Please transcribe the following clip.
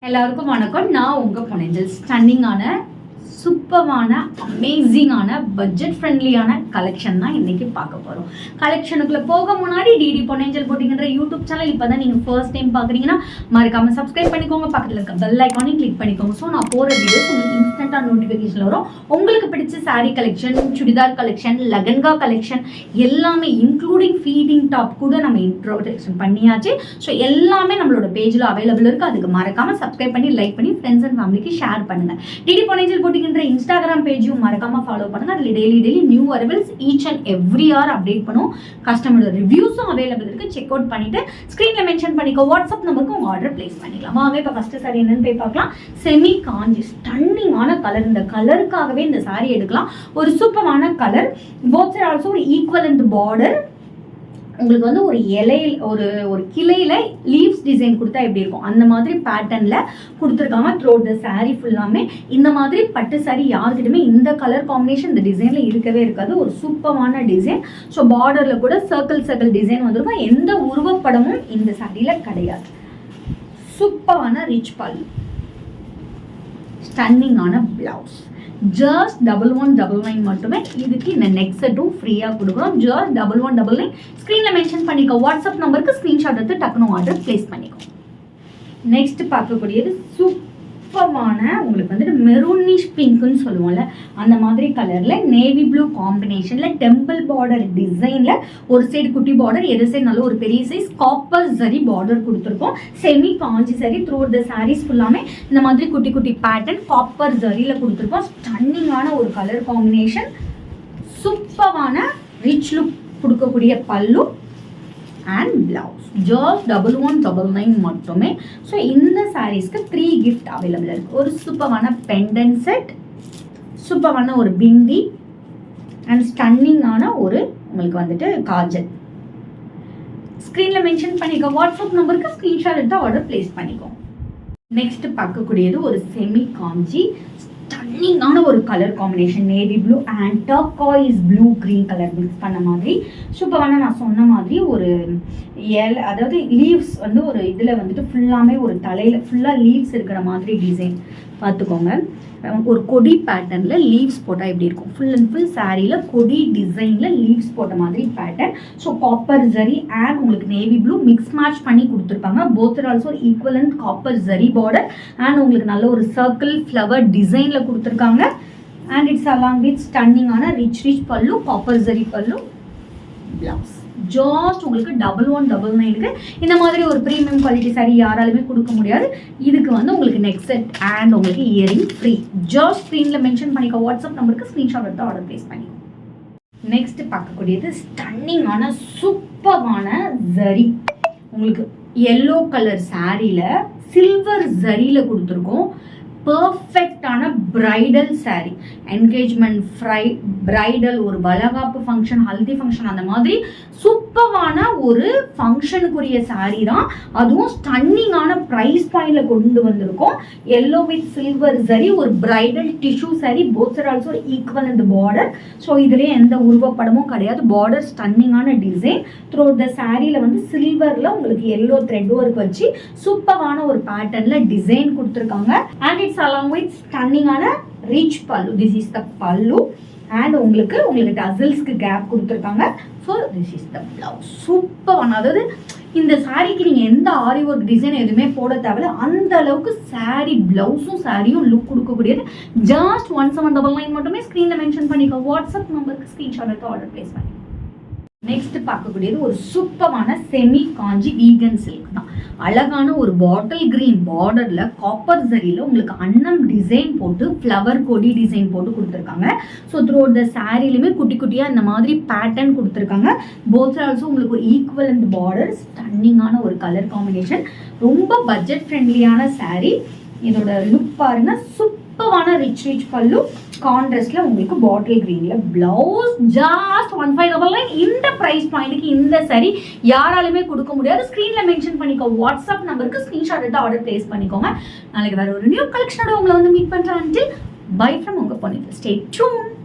எல்லாருக்கும் வணக்கம். நான் உங்க பொன்னேஞ்சல். ஸ்டன்னிங்கான சூப்பரான அமேசிங்கான பட்ஜெட் ஃப்ரெண்ட்லியான கலெக்ஷன் தான் இன்னைக்கு பார்க்க போகிறோம். கலெக்ஷனுக்குள்ள போக முன்னாடி டிடி பொன்னேஞ்சல் போட்டிங்கன்ற யூடியூப் சேனல் இப்போ தான் நீங்கள் ஃபர்ஸ்ட் டைம் பார்க்குறீங்கன்னா மறக்காமல் சப்ஸ்கிரைப் பண்ணிக்கோங்க. பக்கத்தில் இருக்க பெல் ஐக்கானையும் கிளிக் பண்ணிக்கோங்க. ஸோ நான் போகிற வீடியோஸ் உங்களுக்கு இன்ஸ்டண்ட்டாக நோட்டிஃபிகேஷன் வரும். உங்களுக்கு பிடிச்ச sari collection, churidar collection, lehenga collection எல்லாமே இன்க்ளூடிங் ஃபீடிங் டாப் கூட நம்ம இன்ட்ரோடக்ஷன் பண்ணியாச்சு. ஸோ எல்லாமே நம்மளோட பேஜில் அவைலபிள் இருக்குது. அதுக்கு மறக்காமல் சப்ஸ்கிரைப் பண்ணி லைக் பண்ணி ஃப்ரெண்ட்ஸ் அண்ட் ஃபேமிலிக்கு ஷேர் பண்ணுங்கள். டிடி பொன்னேஞ்சல் போட்டிங்க இன்ஸ்டாகிராம் பேஜும் மறக்காம ஃபாலோ பண்ணுங்க. அதுல daily new arrivals each and every are update பண்ணுவோம். கஸ்டமரோட ரிவ்யூஸும் அவைலபிள் இருக்கு. செக் அவுட் பண்ணிட்டு ஸ்கிரீன்ல மென்ஷன் பண்ணிக்கோ. வாட்ஸ்அப் நம்பருக்கு உங்க ஆர்டர் பிளேஸ் பண்ணிக்கலாம். வாங்க இப்ப ஃபர்ஸ்ட் சாரி என்னன்னு போய் பார்க்கலாம். செமி காஞ்சி ஸ்டன்னிங்கான கலர். இந்த கலருக்காகவே இந்த சாரி எடுக்கலாம். ஒரு சூப்பரான கலர். போத் சைடு ஆல்சோ ஒரு ஈக்குவலன்ட் பார்டர். உங்களுக்கு வந்து ஒரு இலையில் ஒரு கிளையில லீவ்ஸ் டிசைன் கொடுத்தா எப்படி இருக்கும் அந்த மாதிரி பேட்டர்ன்ல கொடுத்துருக்காங்க. த்ரோட் த சாரீ ஃபுல்லாமே இந்த மாதிரி பட்டு சாரீ யாருக்கிட்டுமே இந்த கலர் காம்பினேஷன் இந்த டிசைன்ல இருக்கவே இருக்காது. ஒரு சூப்பரான டிசைன். ஸோ பார்டர்ல கூட சர்க்கிள் டிசைன் வந்திருக்கும். எந்த உருவப்படமும் இந்த சாரியில கிடையாது. சூப்பரான ரிச் பல்லு, ஸ்டன்னிங்கான பிளவுஸ். ஜஸ்ட் 1199 மட்டுமே. இதுக்கு இந்த நெக் செட்டும் ஃப்ரீயாக கொடுக்குறோம். ஜஸ்ட் 1199. ஸ்க்ரீனில் மென்ஷன் பண்ணிக்கோ. வாட்ஸ்அப் நம்பருக்கு ஸ்க்ரீன்ஷாட் எடுத்து டக்குனு ஆர்டர் பிளேஸ் பண்ணிக்கோ. நெக்ஸ்ட் பார்க்கக்கூடியது சூப்பரான உங்களுக்கு வந்துட்டு மெரூனிஷ் பிங்க்னு சொல்லுவோம்ல அந்த மாதிரி கலர்ல நேவி ப்ளூ காம்பினேஷன்ல டெம்பிள் பார்டர் டிசைன்ல ஒரு சைடு குட்டி பார்டர், எது சைடு நல்ல ஒரு பெரிய சைஸ் காப்பர் ஜரி பார்டர் கொடுத்துருக்கோம். செமி காஞ்சி சரி. த்ரூ த சாரீஸ் ஃபுல்லாமே இந்த மாதிரி குட்டி குட்டி பேட்டர்ன் காப்பர் ஜரியில கொடுத்துருக்கோம். ஸ்டன்னிங்கான ஒரு கலர் காம்பினேஷன். சூப்பரான ரிச் லுக் கொடுக்கக்கூடிய பல்லு அண்ட் பிளவுஸ். ஜஸ்ட் 1199 மட்டுமே. ஸோ இந்த சாரீஸ்க்கு 3 கிஃப்ட் அவைலபிள் இருக்கு. ஒரு சூப்பரான பெண்டன் செட், சூப்பரான ஒரு பிந்தி அண்ட் ஸ்டன்னிங்கான ஒரு உங்களுக்கு வந்துட்டு காஜல். ஸ்க்ரீன்ல மென்ஷன் பண்ணிக்கோ. வாட்ஸ்அப் நம்பருக்கு ஸ்க்ரீன்ஷாட் எடுத்து ஆர்டர் பிளேஸ் பண்ணிக்கோ. நெக்ஸ்ட் பார்க்கக்கூடியது ஒரு செமி காஞ்சி ஸ்டன்னிங்கான ஒரு colour combination. Navy blue and turquoise blue green colour mix பண்ண மாதிரி சூப்பரான நான் சொன்ன மாதிரி ஒரு அதாவது லீவ்ஸ் வந்து ஒரு இதில் வந்துட்டு ஃபுல்லாமே ஒரு தலையில் ஃபுல்லாக லீவ்ஸ் இருக்கிற மாதிரி டிசைன் பார்த்துக்கோங்க. ஒரு கொடி பேட்டர்னில் லீவ்ஸ் போட்டால் எப்படி இருக்கும். ஃபுல் அண்ட் ஃபுல் சாரியில் கொடி டிசைனில் லீவ்ஸ் போட்ட மாதிரி pattern. So copper zari and உங்களுக்கு நேவி ப்ளூ மிக்ஸ் மேட்ச் பண்ணி கொடுத்துருப்பாங்க. Both also equivalent copper zari border and உங்களுக்கு நல்ல ஒரு சர்க்கிள் ஃப்ளவர் டிசைனில் கொடுத்துருக்காங்க. அண்ட் இட்ஸ் அலாங் வித் ஸ்டன்னிங்கான rich pallu, copper zari pallu, blouse. Just உங்களுக்கு 1199 இந்த மாதிரி ஒரு ப்ரீமியம் குவாலிட்டி சாரி யாராலுமே கொடுக்க முடியாது. இதுக்கு வந்து உங்களுக்கு நெக் செட் அண்ட் உங்களுக்கு இயரிங் ஃப்ரீ. ஜஸ்ட் ஸ்க்ரீனில் மென்ஷன் பண்ணிக்கோ. வாட்ஸ்அப் நம்பருக்கு ஸ்க்ரீன்ஷாட் எடுத்து ஆர்டர் பிளேஸ் பண்ணிக்கோ. நெக்ஸ்ட் பார்க்கக்கூடியது ஸ்டன்னிங்கான சூப்பரான ஜரி. உங்களுக்கு எல்லோ கலர் சாரியில் சில்வர் ஜரியில் கொடுத்துருக்கோம். பர்ஃபெக்டான பிரைடல் சாரீ. என்கேஜ்மெண்ட், பிரைடல், ஒரு வளகாப்பு ஃபங்க்ஷன், ஹல்தி ஃபங்க்ஷன் அந்த மாதிரி சூப்பரான ஒரு ஃபங்க்ஷனுக்குரிய சாரீ தான். அதுவும் ஸ்டன்னிங்கான ப்ரைஸ் பாயிண்ட்ல கொண்டு வந்திருக்கோம். எல்லோ வித் சில்வர் சரி. ஒரு bridal tissue sari. Both side also equal இந்த பார்டர். ஸோ இதுலேயே எந்த உருவப்படமும் கிடையாது. பார்டர் ஸ்டன்னிங்கான டிசைன். த்ரூ த சாரியில் வந்து சில்வரில் உங்களுக்கு எல்லோ த்ரெட் ஒர்க் வச்சு சூப்பரான ஒரு பேட்டர்னில் டிசைன் கொடுத்துருக்காங்க. அண்ட் இட்ஸ் அலாங் வித் ஸ்டன்னிங்கான rich pallu. This is the pallu and உங்களுக்கு டசல்ஸ்க்கு கேப் கொடுத்துருக்காங்க. So this is the blouse. சூப்பரான, அதாவது இந்த சாரீக்கு நீங்கள் எந்த ஆரி ஒர்க் டிசைன் எதுவுமே போட தேவையில்ல. அந்த அளவுக்கு சாரீ பிளவுஸும் சாரியும் லுக் கொடுக்கக்கூடியது. ஜஸ்ட் 1799 மட்டுமே. ஸ்க்ரீனில் மென்ஷன் பண்ணிக்கோ. வாட்ஸ்அப் நம்பருக்கு ஸ்க்ரீன்ஷாட் எடுத்து ஆர்டர் பிளேஸ் பண்ணி. நெக்ஸ்ட் பார்க்கக்கூடியது ஒரு சூப்பரான செமி காஞ்சி வீகன் சில்க் தான். அழகான ஒரு பாட்டில் கிரீன் பார்டர்ல காப்பர் ஜரியில உங்களுக்கு அன்னம் டிசைன் போட்டு ஃப்ளவர் கொடி டிசைன் போட்டு கொடுத்துருக்காங்க. ஸோ த்ரூ த சாரிலுமே குட்டி குட்டியா இந்த மாதிரி பேட்டர்ன் கொடுத்துருக்காங்க. போத் ஆல்சோ உங்களுக்கு ஈக்குவலன்ட் பார்டர். ஸ்டன்னிங்கான ஒரு கலர் காம்பினேஷன். ரொம்ப பட்ஜெட் ஃப்ரெண்ட்லியான சாரீ. இதோட லுக் பாருங்க. சூப்பர் சூப்பரான ரிச் பல்லு, கான்ட்ராஸ்ட்ல உங்களுக்கு பாட்டில் கிரீன்ல பிளவுஸ். ஜாஸ்ட் 1599. இந்த பிரைஸ் பாயிண்ட்க்கு இந்த saree யாராலுமே கொடுக்க முடியாது. ஸ்கிரீன்ல மென்ஷன் பண்ணிக்கோ, வாட்ஸ்அப் நம்பருக்கு ஸ்கிரீன்ஷாட் எடுத்து ஆர்டர் பிளேஸ் பண்ணிக்கோங்க. நாளைக்கு வேற ஒரு நியூ கலெக்ஷனோட உங்களை வந்து மீட் பண்றேன். Until bye from உங்க பொண்ணு. Stay tuned.